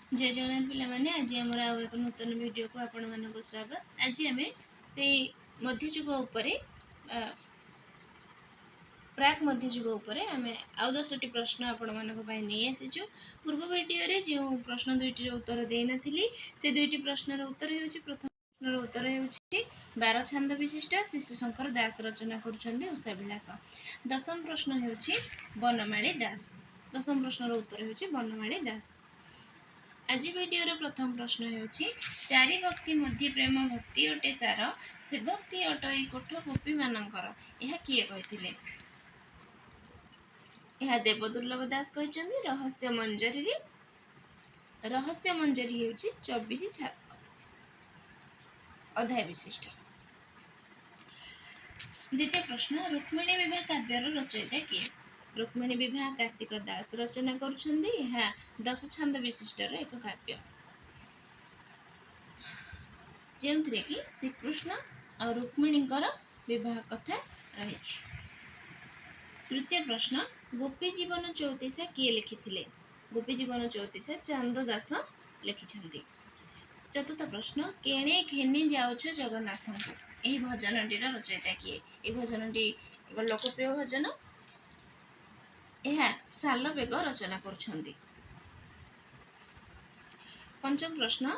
जय जगन्नाथ पिला माने आज आमर आउ एक नूतन वीडियो को आपण मानको स्वागत। आज आम से मध्ययुग उपरे प्राक मध्ययुग उपरे आम आउ 10टी प्रश्न आपण मानको पई नै आसीछु। पूर्व वीडियो रे जो प्रश्न दुईटी उत्तर दे नथिली से दुईटी प्रश्नर उत्तर हेउची प्रथम प्रश्नर उत्तर हेउची 12 छंद विशिष्ट शिशु शंकर दास रचना करूछन्ते उषा विलास। दशम प्रश्न हेउची बनमाली दास। दशम प्रश्नर उत्तर हेउची बनमाली दास। आज वीडियो प्रथम प्रश्न हेउची चारि भक्ति मध्य प्रेम भक्ति अटे सार से भक्ति अटई कोठ गोपी मानकर यह किए कहिथिले। यह देवदुर्लभ दास कहिसंदी। रहस्य मंजरी हेउची 24 अध्याय विशिष्ट। द्वितीय प्रश्न रुक्मिणी विवाह काव्यर रचयिता किए। रुक्मिणी विवाह कार्तिक दास रचना करुछन्दी। यह 10 छंद विशिष्ट एक काव्य जेउथिरे कि श्रीकृष्ण और रुक्मिणी विवाह कथा रही। तृतीय प्रश्न गोपी जीवन चौतीसा किए लिखिथिले। गोपी जीवन चौतीसा चांद दास लिखिछन्ती। चतुर्थ प्रश्न केणे घेनी जाउछ जगन्नाथ को यही भजनटी रचयिता किए। यह भजनटी एक लोकप्रिय भजन। यह साल बेग रचना करुछन्ती। पंचम प्रश्न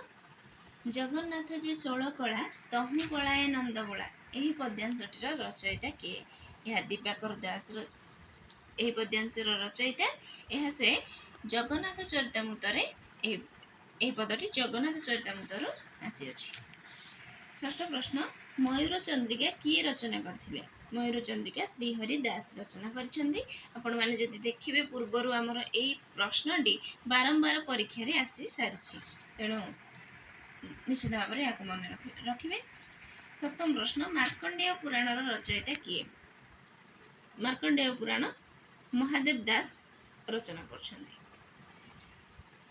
जगन्नाथ जी 16 कला तहु कलाए नंद बोला यही पद्यांशटीर रचयिता किए। यह दिवाकर दास यही पद्यांशर रचयिता। यह से जगन्नाथ चरितमृत यही पदटी जगन्नाथ चरितमृत आसी अछि। षष्ठ प्रश्न मयूर चंद्रिका किए रचना करथिले। मयूर चंद्रिका श्रीहरि दास रचना करिसेंती। आपण माने जदि देखिबे पूर्वरु हमर एई प्रश्नटी बारंबार परीक्षा रे आसी सारिछि तेणु निश्चित भाव में या मन रखिए। सप्तम प्रश्न मार्कंडेय पुराण रचयिता किए। मार्कंडेय पुराण महादेव दास रचना करछन्ती।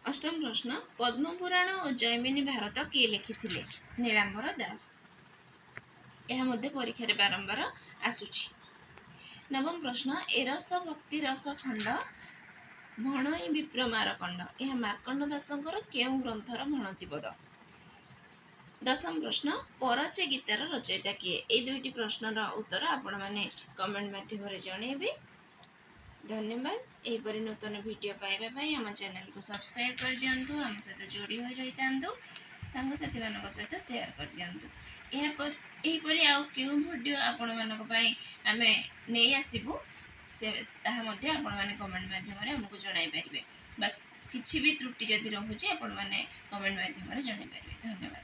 अष्टम प्रश्न पद्म पुराण और जैमिनी भारत किए लिखिथिले। नीलांबर दास। यह मध्य परीक्षा रे बारंबार आसुछि। नवम प्रश्न एरस भक्ति रस खंड भणई विप्रमार कंड यह मार्कंड दासंकर केउ ग्रंथर भणति पद। दशम प्रश्न परचे गीतार रचयिता किए। ये दुईटी प्रश्नर उत्तर आपण माने कमेंट माध्यम रे जणेबे। धन्यवाद। एपरि नूतन वीडियो पाइबा पई हम चैनल को सब्सक्राइब कर दियंतु। हम सहित जोड़ी होई रहितांतु। संग साथी मानक सहित शेयर कर दियंतु। एहीपरि आउ क्यों वीडियो आपण मानक पई आमे नै आसीबु से ताहा मध्ये आपण माने कमेंट माध्यम रे हमको जणाई परिबे। बा किछि भी त्रुटि जदि रहउछि आपण माने कमेंट माध्यम रे जणाई परिबे। धन्यवाद।